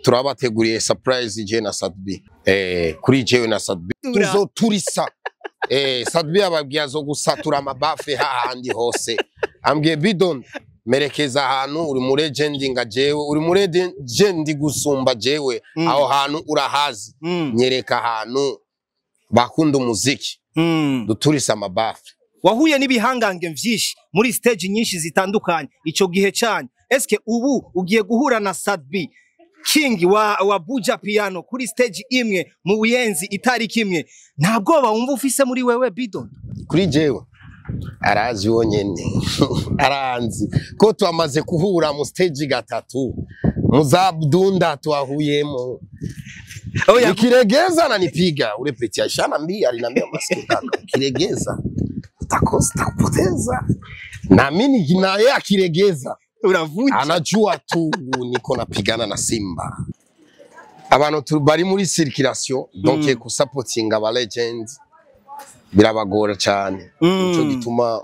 turabateguriye surprise je na Sadbi kuri jewe na Sadbi tuzoturisa Sadbi ababwiye zo gusatura amabafe hahandi hose ambwiye Bidon merekeza ahantu uri mu legend nga jewe uri mu legend gusumba jewe aho hantu urahazi nyereka ahantu bakunda umuziki duturisa amabafe wahuye n'ibihangange vyinshi muri stage nyinshi zitandukanye ico gihe cyane eske ubu ugiye guhura na Sadbi King wa Buja Piano kuri stage imwe mu Buyenzi itari kimwe ntabwo wumva ufise muri wewe Bidon kuri jewe arazi wonyene aranzi ko twamaze kuhura mu stage gatatu muzabdunda twahuyemo Kiregeza ananipiga ule peti ashana mbi alinambia masikio kaka Kiregeza utakosa kupoteza na mimi naye akiregeza uravuga anajua tu niko napigana na Simba abantu bari muri circulation donc ku supporting aba legends birabagora cyane cyo gituma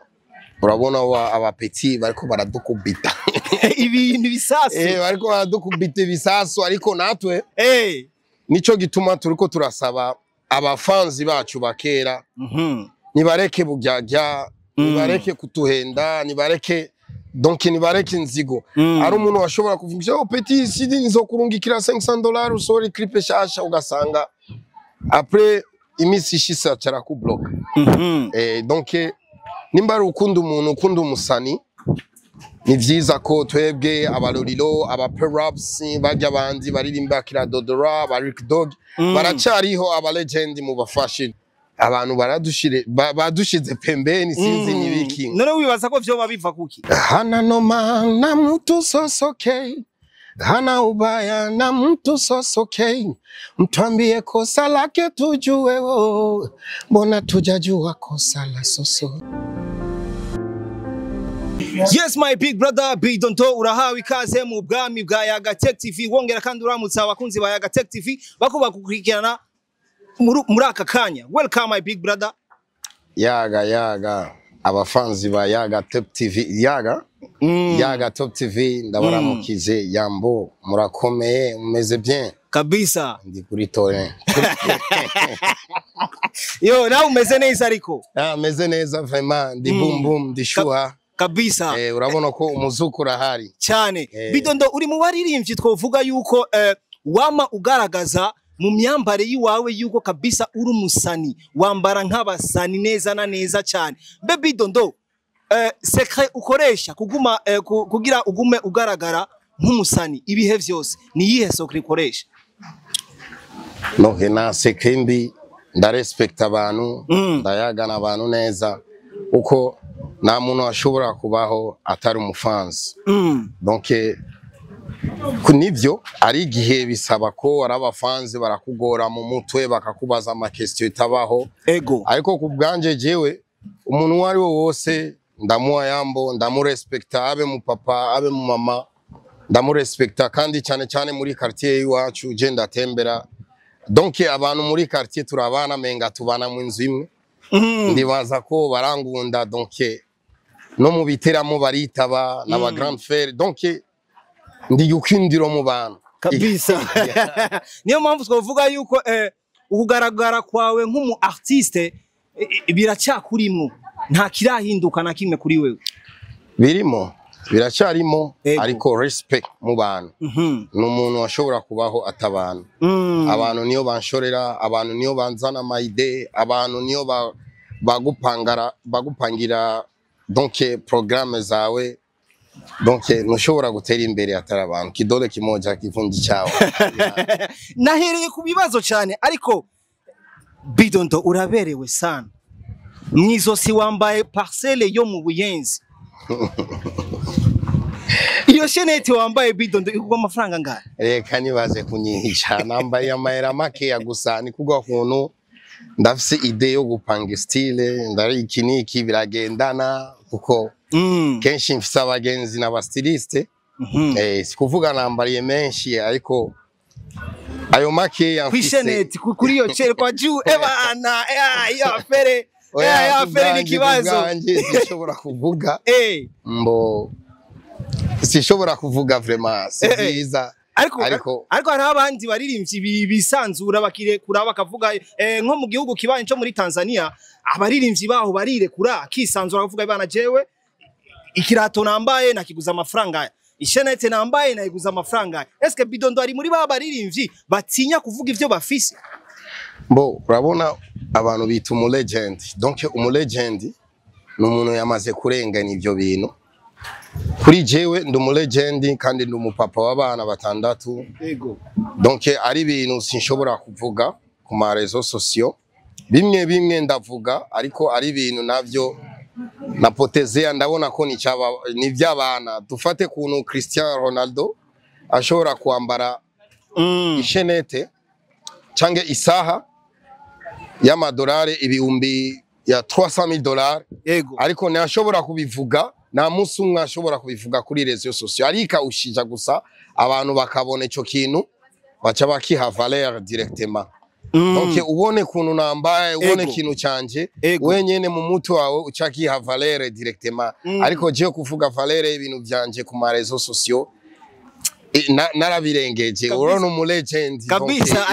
urabona aba petit bariko baradukubita ibintu bisasu bariko baradukubita bisasu ariko natwe nico gituma turiko turasaba abafanzi bacu bakera nibareke bugyajya nibareke kutuhenda nibareke donc nibareke nzigo ari umuntu washobora kuvuga oh petit sidi nizokurungikira $500 usore clip shasha ugasanga après imisi shisa cyara ku block donc nimba ukunda umuntu ukunda umusani ni vyiza ko twebwe abalorilo aba perhaps bajya bandi baririmba kira Dodora ba Rick Dog baracariho aba legend mu bafashe abantu badushize pembeni sinzi nibiki none wibaza ko vyo babiva kuki hana noma na mtu sosokei hana ubaya na mtu sosokei mtuambie kosa lake tujue mbona tujajua kosa la soso. Yes my big brother Bidon to urahawe ikaze mu bwami bwa Yaga Tech TV wongera kandi uramutsa abakunzi ba Yaga Tech TV bako bakukurikirana muri aka kanya. Welcome my big brother. Yaga abafanzi ba Yaga Top TV Yaga Top TV ndabaramukije yambo murakomeye mumeze bien kabisa ndi kuri tore yo nawe umeze neza ariko meze neza vraiment ndi boom boom ndi shuha kabisa urabona ko umuzuko urahari cyane Bidon uri mu baririmbyi twovuga yuko wama ugaragaza mu myambare yiwawe yuko kabisa uri umusani wambara nk'abasani neza na neza cyane Bidon secret ukoresha kuguma kugira ugume ugaragara nk'umusani ibihe vyose ni yihe secret ukoresha no hena secret mbi ndarespect abantu ndayagana abantu neza uko nta muntu ashobora kubaho atari umufanzi donc kunivyo ari igihe bisaba ko arabafanzi barakugora mu mutwe bakakubaza ama question itabaho ego ariko kubganje jewe umuntu wari wose ndamuha yambo ndamurespecta abe mu papa abe mu mama ndamurespecta kandi cyane cyane muri quartier iwacu je ndatembera donc abantu muri quartier turabana menga tubana mu nzu imwe ndibaza ko barangunda donc no mu biteramo baritaba n'aba grand frère donc ndi yukindiro mu bantu kabisa niyo mpamvu twavuga yuko ukugaragara kwawe nk'umu artiste biracyakurimo nta kirahinduka na kimwe kuri wewe birimo biracyarimo ariko respect mu bantu n'umuntu washobora kubaho atabana abantu niyo banshorera abantu niyo banzana ama idée abantu niyo bagupangira donc programme zawe donc nushobora gutera imbere atari abantu kidole kimoja kivundi cyawe nahereye ku bibazo cyane ariko Bidon uraberewe sana mwizosi wambaye parcelle yo mu Buyenzi iyo shenete wambaye Bidon igwa amafaranga ngara reka nibaze kunyihisha nambaye amahera make ya gusa ni kugwa kuntu ndafise idée yo gupanga style ndari ikiniki biragendana kuko kenshi mfise abagenzi n'abastiliste sikuvuga nambariye menshi ariko ayo make ya kwishenete kuri yo chere kwa juu ebana ya afere ni kibazo sishobora kuvuga mbo sishobora kuvuga vraiment siziza ariko hari abandi baririmbyi bisanzura bakirekura bakavuga nko mu gihugu kibanye cyo muri Tanzania abaririmbyi baho barirekura akisanzura bakavuga bana jewe ikirato nambaye nakiguza amafaranga ishenete nambaye nayiguza amafaranga. Eske Bidondo ari muri ba baririmbyi batinya kuvuga ivyo bafise? Bo urabona abantu bita umu legend, donc umu legend n'umuntu yamaze kurengana ivyo bintu. Kuri jewe ndi umu legend kandi ndi umupapa w'abana batandatu. Yego. Donc ari ibintu sinshobora kuvuga ku ma réseaux sociaux. Bimwe ndavuga ariko ari ibintu navyo napotezea ndabona ko ni by'abana. Dufate kuntu Cristiano Ronaldo ashobora kwambara ishenete cange isaha y'amadolari ibihumbi ya $300,000. Yego. Ariko ntashobora kubivuga, nta munsi umwe ashobora kubivuga kuri réseaux sociaux. Ariko ushija gusa abantu bakabona ico kintu baca bakiha valeur directement. Donc ubone kuntu nambaye ubone kintu canje wenyene mu mutu wawe ucakiha valeur directement. Ariko je kuvuga valeur y'ibintu byanje ku ma réseaux sociaux narabirengeje. Urona umu legend kabisa.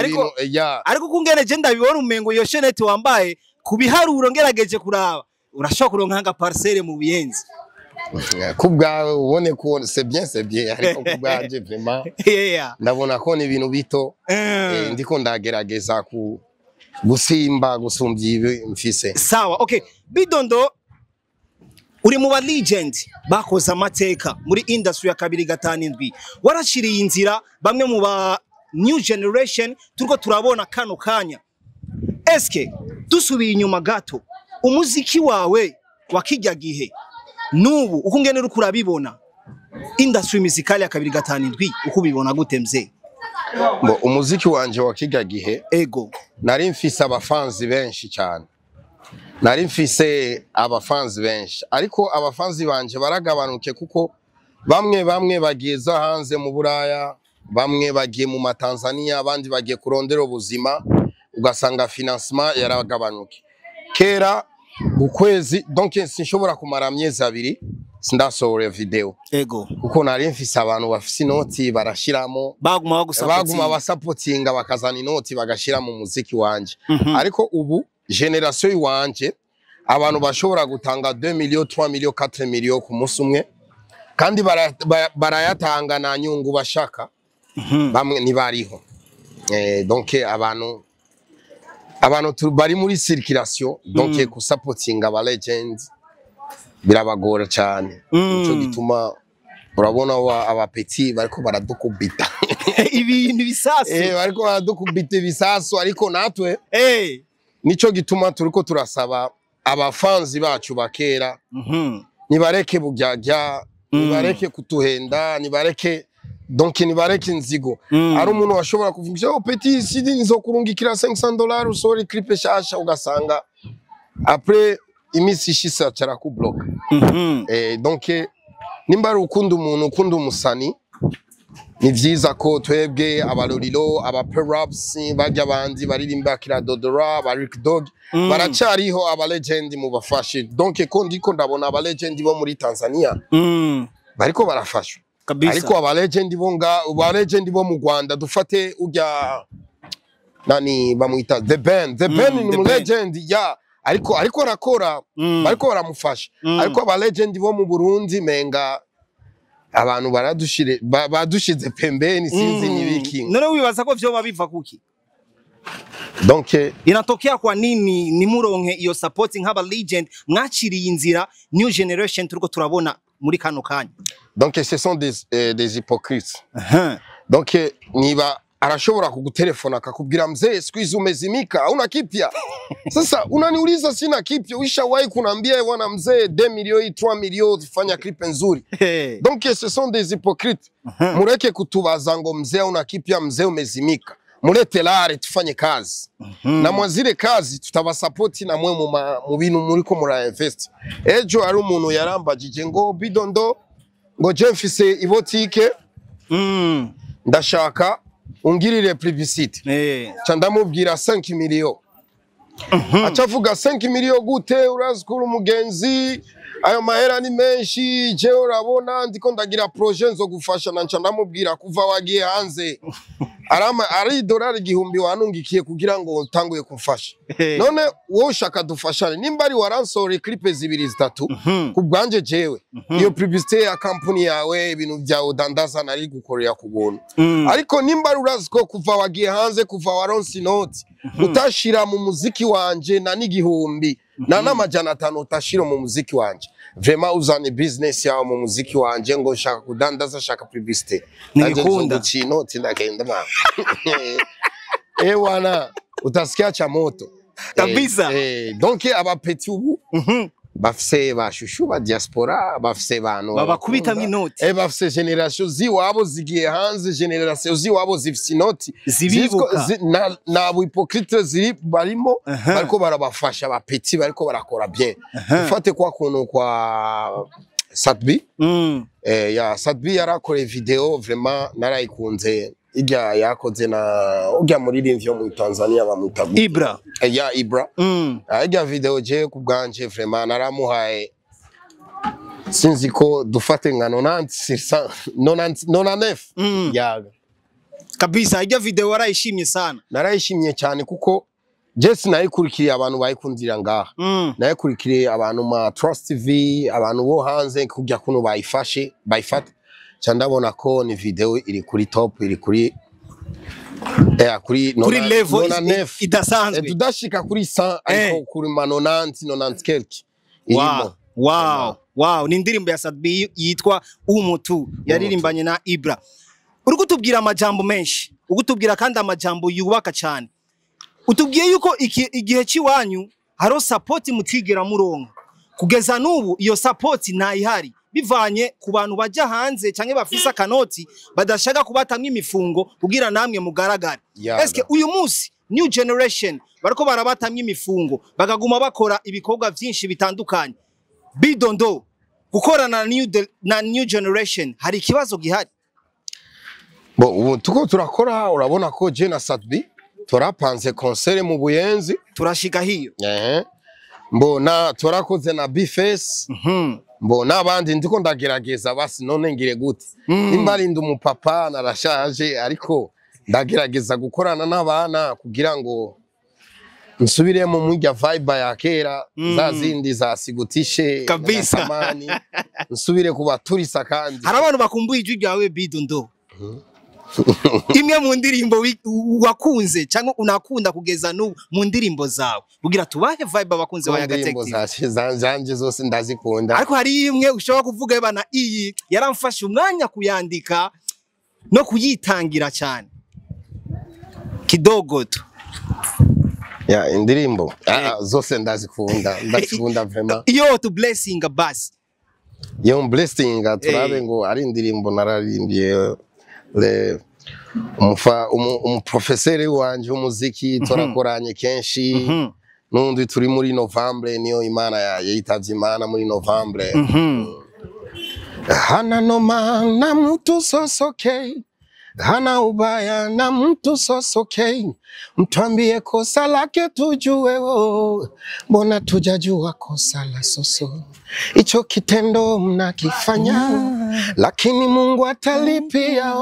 Ariko kungene je ndabibona umengo iyo shenete wambaye kubiharuro ngerageje kuraba urashobora kuronka nga parcelle mu Buyenzi. Kubwa ubone ko c'est bien ariko kubwaje vraiment ndabona ko ni ibintu bito ndiko ndagerageza gusimba gusumbya mfise. Sawa, okay. Bidondo uri mu ba legend bakoze amateka muri industry ya 257 warashiriye inzira bamwe mu ba new generation turiko turabona kano kanya. Eske dusubiye inyuma gato umuziki wawe wakijya gihe nubu ukungene uri kurabibona industry musicale ya 257 ukubibona gute mzee? Bo umuziki wanje wakijya gihe ego nari mfise abafanzi benshi cyane, nari mfise abafanzi benshi ariko abafanzi banje baragabanuke kuko bamwe bageza hanze mu Buraya, bamwe bagiye mu Tanzania, abandi bagiye kurondera ubuzima ugasanga financement yaragabanuke. Kera ukwezi donc sinshobora kumara amyezi abiri sindasohora video ego kuko nari mfise abantu bafise inoti barashiramo baguma basupportinga bakazana inoti bagashira mu muziki wanje. Ariko ubu generation yiwanje abantu bashobora gutanga 2 millions 3 millions 4 millions ku munsi umwe kandi barayatanga na nyungu bashaka. Bamwe ntibariho donc abantu bari muri circulation donc ku supporting aba legends birabagora cyane. Ico gituma urabona aba petit bariko baradukubita ibintu bisasu bariko baradukubita bisasu ariko natwe nico gituma turiko turasaba abafanzi bacu bakera nibareke bugyajya, nibareke kutuhenda, nibareke donc nibareke inzigo. Ari umuntu washobora kuvuga oh petit sidi nzokurungikira $500 usore clip shasha ugasanga après imisi ishisa cara ku block. Donc nimba ari ukunda umuntu ukunda umusani ni vyiza ko twebwe abalorilo aba perhaps bajya bandi baririmba kira Dodora ba Rick Dog baracariho aba legend mu bafashe. Donc ko ndiko ndabona aba legend bo muri Tanzania bariko barafasha kabisa. Ariko aba legend bo mu Rwanda dufate ujya nani bamwita The Ben ni mu legend ya ariko arakora bariko baramufasha. Ariko aba legend bo mu Burundi menga abantu badushize pembeni sinzi nibiki. None wibaza ko vyo babiva kuki? Donc inatokea kwa nini nimuronke iyo support nk'aba legend mwaciriye inzira new generation turiko turabona muri kano kanya? Donc ce sont des hypocrites. Donc niba arashobora kugutelefona akakubwira mzee squeeze umezimika hauna kipya. Sasa unaniuliza sina kipya, ushawahi kunambia bwana mzee 2 millions 3 millions fanya clip nzuri. Donc ce sont des hypocrites. Mureke kutubaza ngo mzee una kipya, mzee umezimika. Murete lare tufanye kazi. Na mwazire kazi tutabasupport na mwe mu bintu muriko mura invest. Ejo ari umuntu yarambajije ngo Bidondo ngo je mfise ibotike ndashaka ungirire publicité. Candamubwira 5 millions. Acavuga 5 millions gute urazikura umugenzi ayo mahera ni menshi je urabona ndiko ndagira projet nzo gufasha nanca ndamubwira kuva wagiye hanze ari dolari 1000 wanungikiye kugira ngo utanguye kumfasha none wowe ushaka dufashane nimba ari waransore clip zibiri zitatu kubwanje jewe iyo publicité ya company yawe ibintu bya udandaza nari gukorera kubuntu ariko nimba ari uraziko kuva wagiye hanze kuva waronse note utashira mu muziki wanje na n'igihumbi na n'amajana 5 utashira mu muziki wanje vraiment uzane business yawe mu muziki wanje ngo shaka kudandaza shaka publicité nikunda chino tindagenda mama wana utasikia cha moto kabisa donc aba petit ubu bafise bashushu ba diaspora bafise bantu babakubita mw'inoti bafise generation ziwabo zigiye hanze generation ziwabo zifise inoti zibibuka na hypocrite ziri barimo bariko barabafasha ba petit bariko barakora bien ufate kwa kuntu kwa Sadbi ya Sadbi yarakore video vraiment narayikunze ijya yakoze na ujya muri rimvyo mu Tanzania bamutabu Ibra ya Ibra ijya video je kubganje vraiment naramuhaye sinzi ko dufate nka 99 ya kabisa ijya video warayishimye sana narayishimye cyane kuko Jesse nayikurikiriye abantu bayikundira ngaha nayikurikiriye abantu ma Trust TV abantu bo hanze kujya kuno bayifata cyandabona ko ni video iri kuri top iri kuri kuri level idasanzwe tudashika kuri 100 ariko kuri 90 kelki wow ni indirimbo ya Sadbi yitwa Umutu yaririmbanye na Ibra uri kutubwira amajambo menshi ugutubwira kandi amajambo yubaka cyane utubwiye yuko igihe ciwanyu haro support mutigera muronka kugeza nubu iyo support ntayihari bivanye ku bantu bajya hanze canke bafisa akanoti badashaka kubatamwe imifungo kugira namwe mugaragare eske uyu munsi new generation bariko barabatamwe imifungo bagaguma bakora ibikorwa byinshi bitandukanye bidondo gukorana na new generation hari ikibazo gihari ubu tuko turakora urabona ko je na Sadbi turapanze concert mu Buyenzi turashika hiyo mbona turakoze na Bface mbona abandi ndiko ndagerageza basi none ngire gute nimba ari umupapa narashaje ariko ndagerageza gukorana n'abana kugira ngo nsubire mu mujya vibe ya kera za zindi za sigutishe kabisa nsubire kubaturisa kandi hari abantu bakumbuye ijwi ryawe bidondo imwe mu ndirimbo wakunze cyangwa unakunda kugeza n'ubu mu ndirimbo zawe kugira tubahe vibe abakunze ba Yagatech zanje zose ndazikunda ariko hari imwe ushobora kuvuga bana iyi yaramfashe umwanya kuyandika no kuyitangira cyane kidogo tu ya indirimbo zose ndazikunda vraiment yo to blessing basi yo blessing turabe ngo ari indirimbo nararimbiye le umuprofeseri wanje w'umuziki turakoranye kenshi nundi turi muri Novembre niyo Imana yitavye Imana muri Novembre hana noma na mtu sosokei hana ubaya na mtu sosokei mtuambie kosa lake tujue mbona tujajua kosa la soso icho kitendo mnakifanya lakini Mungu atalipia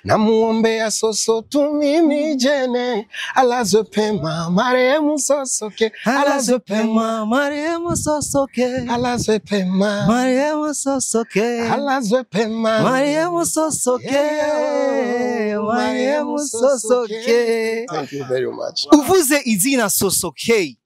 na muombea soso tu mimi jene alazwe pema marehemu sosoke alazwe pema marehemu sosoke alazwe pema marehemu sosoke alazwe pema marehemu sosoke marehemu sosoke. Thank you very much. Uvuze izina Sosoke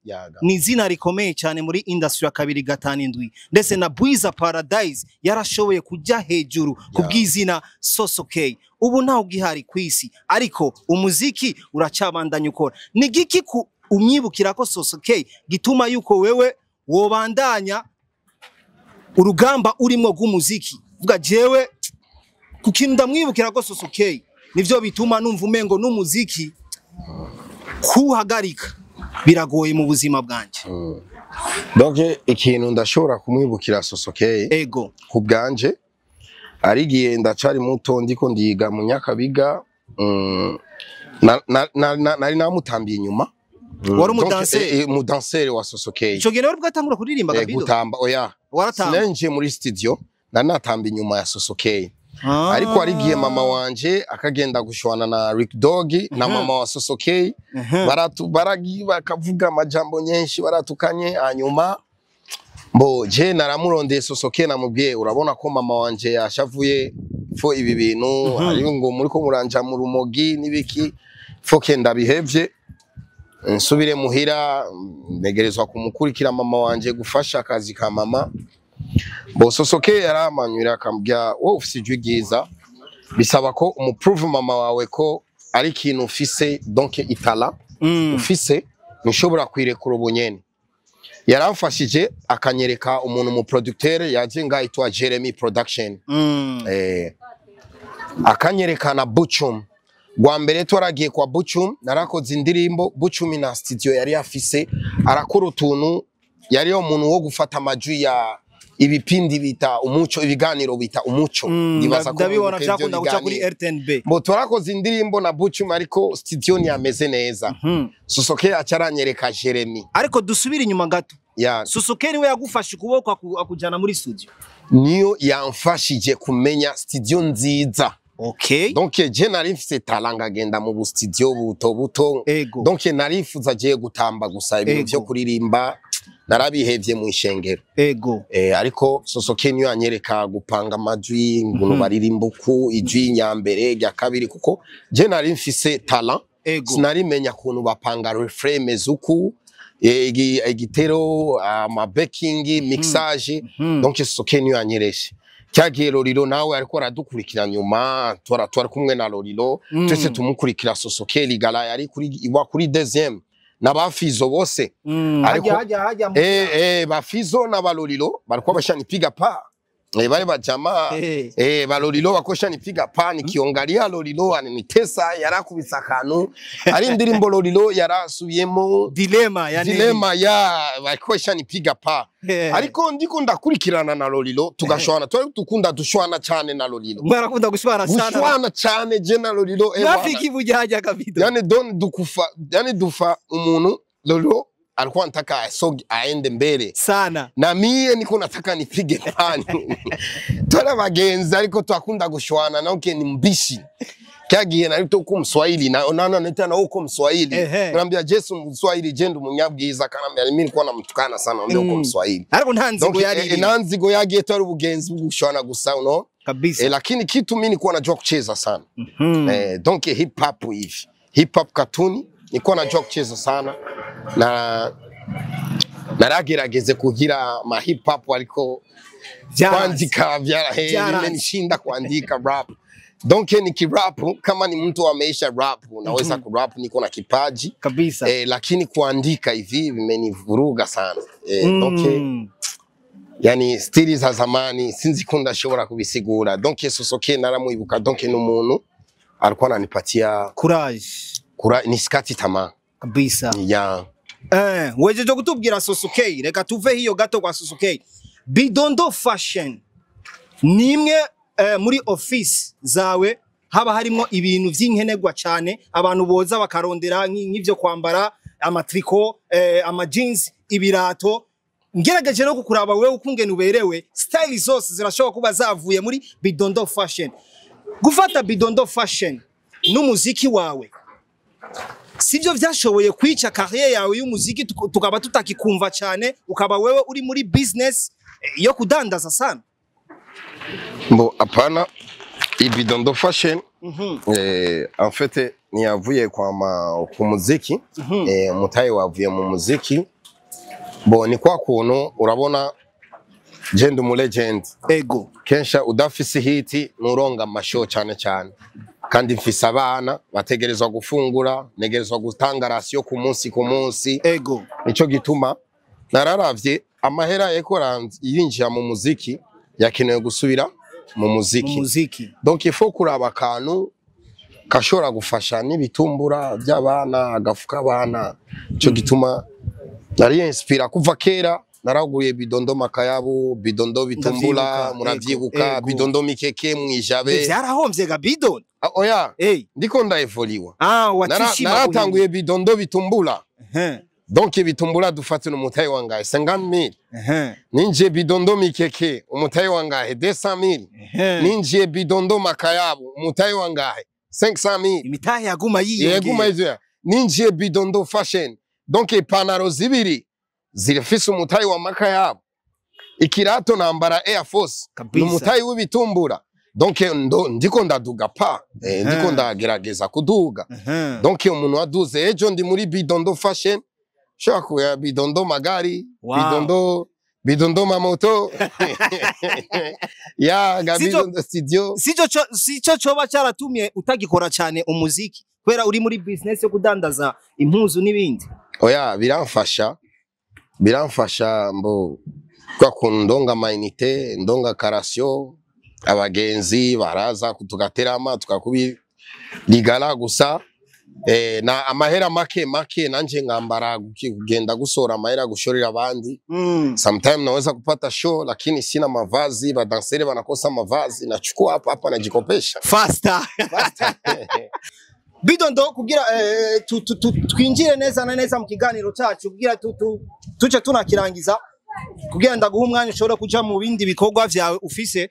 ni izina rikomeye cyane muri industry ya 2 ndetse na Bwiza Paradise yarashoboye kujya hejuru kubw'izina Sosoke ubu ntaho gihari kwisi ariko umuziki uracabandanya ukora ni giki umyibukira ko Sosoke gituma yuko wewe wobandanya urugamba urimo rw'umuziki vuga jewe kukintu ndamwibukira ko Sosoke nivyo bituma numva umengo n'umuziki kuhagarika biragoye mu buzima bwanje donc ikintu ndashobora kumwibukira Sosoke ego kubganje ari gihe ndacari muto ndiko ndiga mu Nyakabiga nari namutambiye inyuma wari umudanseri umudanseri wa Sosokeye ico gihe wari bwatangura kuririmba Gabido gutamba oya sinanje muri studio natamba inyuma ya Sosokeye ariko arigiye mama wanje akagenda gushwana na Rick Dog na mama wa Sosokeye bakavuga amajambo nyinshi baratukanye hanyuma Bo je naramurondeye Sosokeye namubwiye urabona ko mama wanje yashavuye fo ibi bintu ari ngo muri ko muranja mu rumogi nibiki fo kenda bihevye nsubire muhira negerezwa kumukurikira mama wanje gufasha akazi ka mama Bo Sosokeye yaramanyura akambya wowe ufise ijwi ryiza bisaba ko umuprove mama wawe ko ari kintu ufise donc itala ufise ntushobora kwirekura ubunyene yaramfashije akanyereka umuntu mu producteur yaje ngayitwa Jeremy Production akanyereka na Buchum gwa mbere twaragiye kwa Buchum narakoze indirimbo Buchum na studio yari afise arakora utuntu yari yo umuntu wo gufata amajwi ya ibipindi bita umuco ibiganiro bita umuco ndibaza ko ndabibona cyakunda guca kuri RTNB bo twarakoze indirimbo na Buchum ariko studio ni ameze neza Sosokeye acaranyereka Jeremy ariko dusubira inyuma gato Sosokeye niwe yagufasha ukuboko akujana muri studio niyo yamfashije kumenya studio nziza Okay. Donc je narifise talanga agenda mu studio buto donc narifuza je gutamba gusa ibintu byo kuririmba narabihevye mu ishengero ariko Sosokeye niyo anyereka gupanga amajwi ngo baririmbuku ijwi nyambere rya kabiri kuko je narifise talent sinarimenya kuntu bapanga refrain zuku igitero ama backing mixage donc Sosokeye niyo anyereshe cyagiye Lorilo nawe ariko aradukurikira nyuma twari kumwe na Lorilo twese tumukurikira Sosokeye ligala yari kuri deuxième nabafizo bose ariko bafizo na Lorilo bariko bashanipiga pa bale bajama ba Lorilo bakoshanipiga pa nikiongalia Lorilo anitesa yarakubisa kanu ari indirimbo Lorilo yarasubiyemo dilema ya bakoshanipiga pa ariko ndiko ndakurikirana na Lorilo tugashwana twari dukunda dushwana cyane na Lorilo barakunda gushwana cyane je na Lorilo rafiki bujyaja Gabido yani dufa umuntu Lorilo alikuwa anataka aende mbele sana na mie niko nataka nipige pani twala bagenzi ariko twakunda gushwana na uke ni mbishi kagiye na rito ko Mswahili na neta na uko Mswahili naambia Jesu Mswahili jendo munyabwiza kanambia mimi niko namtukana sana naambia uko Mswahili ariko ntanzigo yari nanzigo yagiye twari ubugenzi bugushwana gusa uno kabisa lakini kitu mimi niko najua kucheza sana donc hip hop hivi hip hop cartoon niko najua kucheza sana na naragerageze kugira ma hip hop aliko kuandika nimenishinda kuandika rap donc nikirap kama ni mtu ameisha rap naweza kurap niko na kipaji kabisa lakini kuandika hivi vimenivuruga sana donc yani stili za zamani sinzi kunda shobora kubisigura donc Sosokeye naramuibuka donc n'umuntu alikuwa ananipatia courage nisikati tamaa kabisa wejeje kutubwira Sosokeye reka tuve hiyo gato kwa Sosokeye Bidondo Fashion nimwe muri office zawe haba harimo ibintu vy'inkenegwa cyane abantu boza bakarondera nk'ivyo kwambara amatriko ama jeans ibirato ngerageje no kukuraba wewe ukungene uberewe style zose zirashobora kuba zavuye muri Bidondo Fashion gufata Bidondo Fashion n'umuziki wawe sivyo vyashoboye kwica career yawe y'umuziki tukaba tutakikumva cyane ukaba wewe uri muri business yo kudandaza sana Bo apana Bidondo Fashion en fait ni yavuye ku muziki mutaye wavuye mu muziki bo ni kwa kuntu urabona genda mu legend kensha udafise hiti nuronga amashow cyane kandi mfise abana bategerezwa gufungura negerezwa gutanga ratio ku munsi nico gituma nararavye amahera ekoranze yinjira mu muziki yakenewe gusubira mu muziki donc il faut kuraba kantu kashora gufasha n'ibitumbura by'abana agafuka abana cyo gituma nari inspira kuva kera naraguye Bidondo Makayabu Bidondo bitumbura muravyibuka Bidondo Mikeke mwijabe byarahombye Gabido oya ndiko ndaevoliwa watishima naratanguye Bidondo bitumbura donc ibitumbura dufate umutayi wangahe 50000 ninje bidondo mikeke umutayi wangahe 200000 ninje bidondo makayabu umutayi wangahe 500000 imitahe yaguma yiyongera ninje bidondo fashion donc ipantaro zibiri zirafise umutayi wa makayabu ikirato nambara Air Force n'umutayi w'ibitumbura donc ndiko ndaduga pa ndiko ndagerageza kuduga donc umuntu waduze ejo ndi muri bidondo fashion shaka ya bidondo magari bidondo mamoto ya gabidondo studio sico coba cyaratumye utagikora cyane umuziki kwera uri muri business yo kudandaza impuzu n'ibindi oya biramfasha mbo kwa kundonga mainite ndonga karasyo abagenzi baraza kutugaterama tukakubi ligala gusa na amahera make nanje ngambara kugenda gusora amahera gushorera abandi sometimes naweza kupata show lakini sina mavazi badansere banakosa mavazi nachukua hapa najikopesha faster Bidondo kugira twinjire neza na neza mu kiganiro cyacu kugira tuce tunakirangiza kugira ndaguha umwanya ushobora kuja mu bindi bikorwa vyawe ufise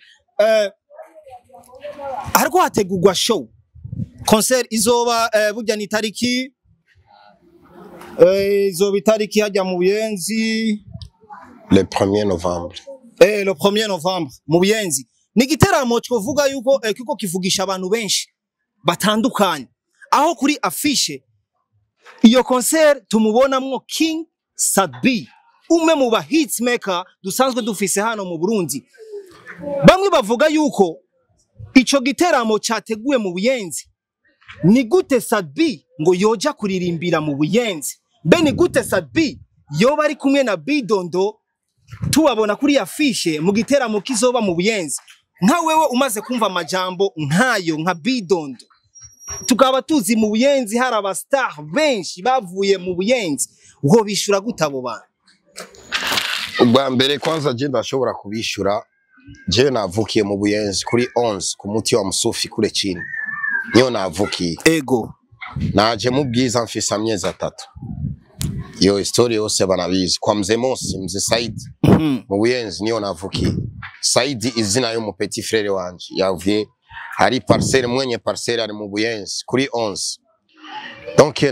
hariko hategurwa show concert izoba burya ni tariki izoba itariki hajya mu Buyenzi le 1er novembre le 1er novembre mu Buyenzi ni giteramo twovuga yuko kiko kivugisha abantu benshi batandukanye aho kuri affiche iyo concert tumubonamwo King Sadbi umwe mu ba hitmaker dusanzwe dufise hano mu Burundi bamwe bavuga yuko ico giteramo cyateguwe mu Buyenzi ni gute Sadbi ngo yoja kuririmbira mu Buyenzi be ni gute Sadbi yoba ari kumwe na Bidondo tubabona kuri affiche mu giteramo kizoba mu Buyenzi nka wewe umaze kumva amajambo nkayo nka Bidondo tukaba tuzi mu Buyenzi hari aba star benshi bavuye mu Buyenzi uho bishura gutabo bana ubwa mbere kwanza je ndashobora kubishura je navukiye mu Buyenzi kuri 11 ku muti wa Musufi kure chini niyo navukiye ego naje mu Bwiza mfise amyezi 3 iyo story yose banabizi kwa mzee Mosi mzee Said mu Buyenzi niyo navukiye Said izina yo mu petit frère wanje yavuye hari parcelle mwenye parcelle ari mu Buyenzi kuri 11 donc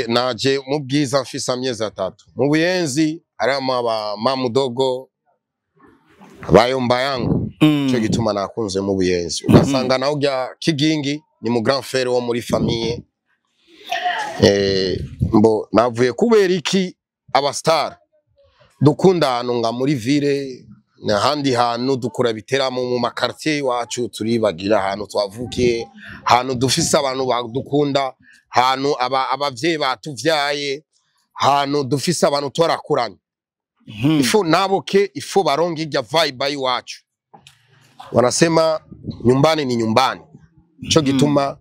naje mu Bwiza mfise amyezi 3 mu Buyenzi arama ba mamudogo bayomba yangu cyo gituma nakunze mu Buyenzi ugasanga naho gya Kigingi ni mu grand frère wo muri famille mbo navuye kubera iki aba star dukunda hano nga muri ville na handi hanu dukura biteramo mu makartier wacu turibagira hano twavukiye hano dufise abantu badukunda hano abavyeyi batuvyaye hano dufise abantu twarakuranye ifo naboke ifo baronge ijya vibe iwacu wanasema nyumbani ni nyumbani cyo gituma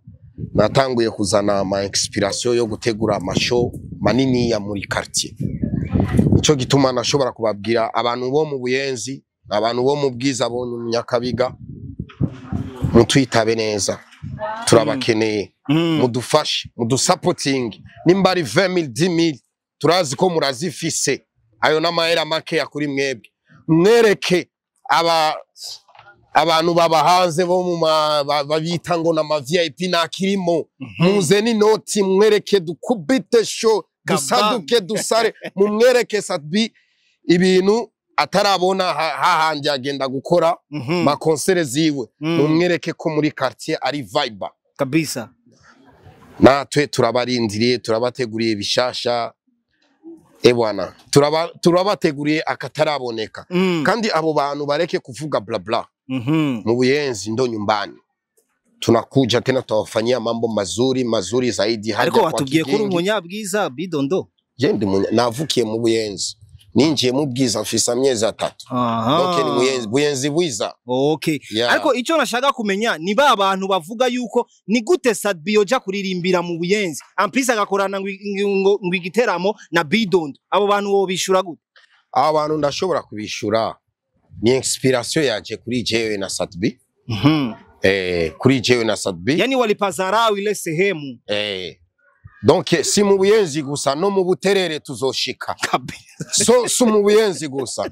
natanguye kuzana ama inspiration yo gutegura amashow manini ya muri quartier cyo gituma nashobora kubabwira abantu bo mu Buyenzi abantu bo mu Bwiza bo mu Nyakabiga mutwitabe neza turabakeneye mudufashe mudusupporting nimba ari 20000 10000 turazi ko murazifise ayo namahera make yakuri mwebwe mwereke abantu babahanze bo mu babita ngo na ma VIP nakirimo muze ni noti mwereke dukubite show dusaduke dusare mumwereke Sadbi ibintu atarabona hahandi agenda gukora ma concert ziwe mumwereke ko muri quartier ari vibe kabisa natwe turabarindiriye turabateguriye bishasha bwana turabateguriye akataraboneka kandi abo bantu bareke kuvuga bla bla mu Buyenzi ndo nyumbani tunakuja tena tutawafanyia mambo mazuri zaidi hadi kwa watubwiye kuri umunyabwiza Bidondo je ndi navukiye mu Buyenzi ninjiye mu Bwiza mfisa amyezi 3 donc ni Buyenzi bwiza okay ariko icyo nashaka kumenya ni ba bantu bavuga yuko ni gute Sadbi yoja kuririmbira mu Buyenzi ampisa agakorana ngo igiteramo na Bidondo abo bantu bo bishura gute abo bantu ndashobora kubishura ni inspiration yaje kuri jewe na Sadbi kuri jewe na Sadbi yani walipazarau ile sehemu donc si mu buyenzi gusa no mu buterere tuzoshika so mu buyenzi gusa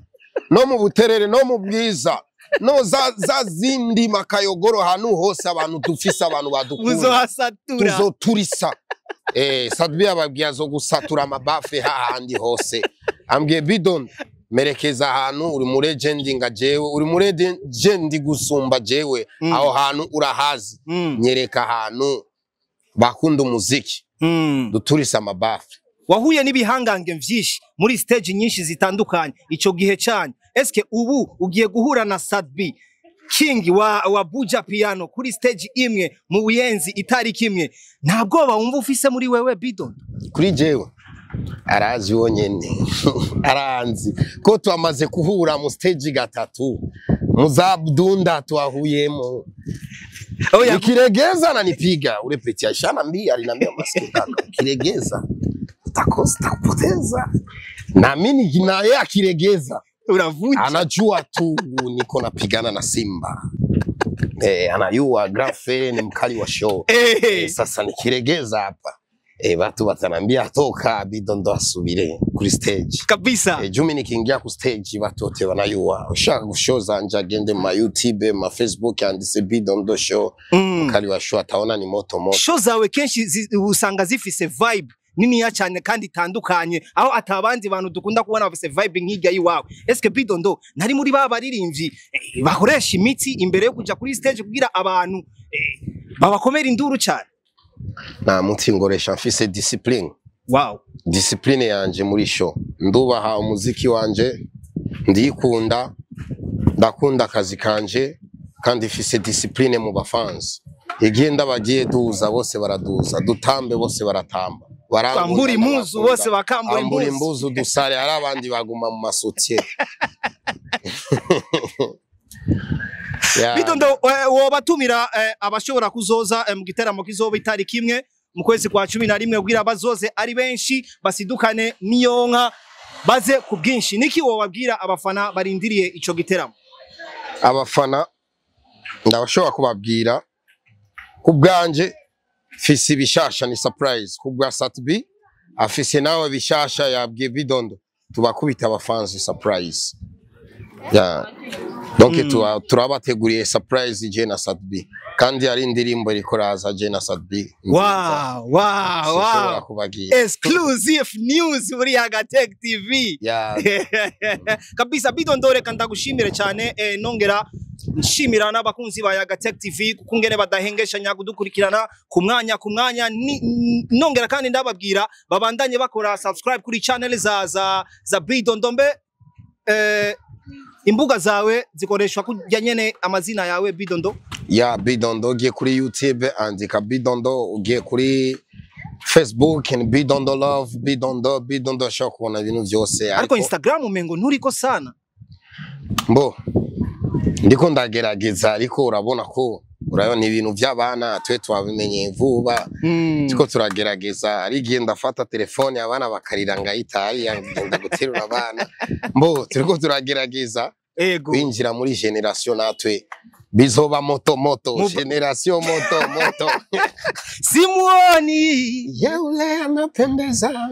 no mu buterere no mu bwiza no za zindi makayogoro hanu hose abantu dufise abantu badukunda tuzoturisa Sadbi ababwiye zo gusatura amabafe hahandi hose ambwiye Bidon merekeza ahantu uri muri legend nga jewe uri muri legend gusumba jewe aho hantu urahazi nyereka ahantu bakunda umuziki duturisa amabafe. Wahuye n'ibihangange vyinshi muri stage nyinshi zitandukanye ico gihe cyane, eske ubu ugiye guhura na Sadbi King wa Buja Piano kuri stage imwe mu buyenzi itari kimwe, ntabwo wumva ufise muri wewe Bidon? Kuri jewe arazi wonyene aranzi ko twamaze kuhura mu stage gatatu muzabdunda twahuyemo. Ukiregeza ananipiga ule peti ashana mbi alinambia maskini kaka ukiregeza utakosa kupoteza na mimi na yeye akiregeza unavunja anajua tu niko napigana na Simba anayua grafe ni mkali wa show sasa nikiregeza hapa watu watanambia toka Bidon ndo asubire kuri stage kabisa. Jumi nikiingia ku stage watu wote wanayua ushaka gushoza anja gende ma YouTube ma Facebook andise Bidon ndo show mkali wa show ataona ni moto moto. Show zawe kenshi usanga zifise vibe nini ya cyane kandi tandukanye aho atabandi bantu dukunda kubona bafise vibe nkiga yiwawe. Eske Bidon ndo nari muri babaririmbyi bakoresha imiti imbere yo kuja kuri stage kugira abantu babakomera induru cyane? Na muti ngoresha mfise discipline. Wow. Discipline yanje muri show. Ndubaha umuziki wanje ndikunda ndakunda akazi kanje kandi mfise discipline mu bafans. Igenda bagiye duza bose baraduza dutambe bose baratamba. Barambura impuzu bose bakambura impuzu dusare hari abandi baguma mu masotier. Bidon ndo wobatumira abashobora kuzoza mu giteramo kizoba itari kimwe mu kwezi kwa 11 ubwira bazoze ari benshi basidukane niyonka baze ku bwinshi, niki wobabwira abafana barindiriye ico giteramo? Abafana ndabashobora kubabwira kubwanje fisi bishasha ni surprise kubwa Sadbi afise nawe bishasha yabwiye Bidon tubakubita abafanzi surprise donc turabateguriye surprise je na Sadbi kandi ari indirimbo rikoraza je na Sadbi. Wow exclusive news muri Yagatech TV kabisa. Bidon ndo reka ndagushimire cyane nongera nshimira n'abakunzi ba Yagatech TV kuko ngene badahengesha nyagudukurikirana ku mwanya nongera kandi ndababwira babandanye bakora subscribe kuri channel za Bidon Ndombe. Imbuga zawe zikoreshwa kujya nyene amazina yawe Bidon Ndo? Bidon Ndo ugiye kuri YouTube andika Bidon Ndo, ugiye kuri Facebook and Bidon Ndo Love Bidon Ndo ashaka kubona ibintu byose. Ariko Instagram umengo nturiko sana mbo ndiko ndagerageza ariko urabona ko urabona ibintu by'abana twe twabimenye vuba tiko turagerageza ari giye ndafata telefone abana bakarira ngahita ngenda guterura abana mbo turiko turagerageza kwinjira muri generation natwe bizoba moto generation moto Simuoni yule anapendeza